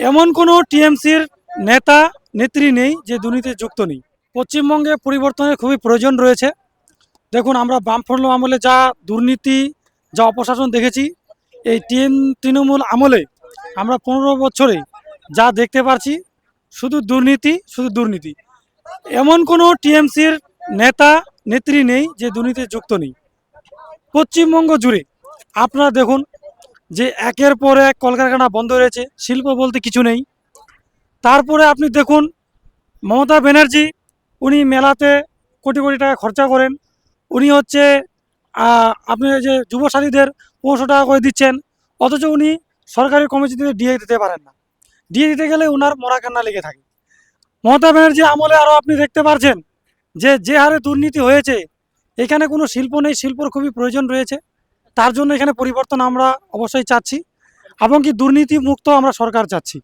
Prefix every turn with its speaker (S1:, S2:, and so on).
S1: এমন কোনো টিএমসির নেতা নেত্রী নেই যে দুর্নীতিতে যুক্ত নেই। পশ্চিমবঙ্গে পরিবর্তনের খুবই প্রয়োজন রয়েছে। দেখুন, আমরা বামফ্রন্ট আমলে যা দুর্নীতি, যা অপশাসন দেখেছি, এই তৃণমূল আমলে আমরা 15 বছরে যা দেখতে পারছি, শুধু দুর্নীতি, শুধু দুর্নীতি। এমন কোনো টিএমসির নেতা নেত্রী নেই যে দুর্নীতিতে যুক্ত নেই। পশ্চিমবঙ্গ জুড়ে আপনারা দেখুন যে একের পর এক কলকারখানা বন্ধ রয়েছে, শিল্প বলতে কিছু নেই। তারপরে আপনি দেখুন মমতা ব্যানার্জি, উনি মেলাতে কোটি কোটি টাকা খরচা করেন। উনি হচ্ছে আপনি যে যুবসাথীদের 500 টাকা করে দিচ্ছেন, অথচ উনি সরকারি কমিটিতে ডিএ দিতে পারেন না। ডিএ দিতে গেলে ওনার মরা কান্না লেগে থাকে। মমতা ব্যানার্জি আমলে আরও আপনি দেখতে পারছেন যে যে হারে দুর্নীতি হয়েছে, এখানে কোনো শিল্প নেই, শিল্পর খুবই প্রয়োজন রয়েছে। তার জন্য এখানে পরিবর্তন আমরা অবশ্যই চাচ্ছি, এবং কি দুর্নীতি মুক্ত আমরা সরকার চাচ্ছি।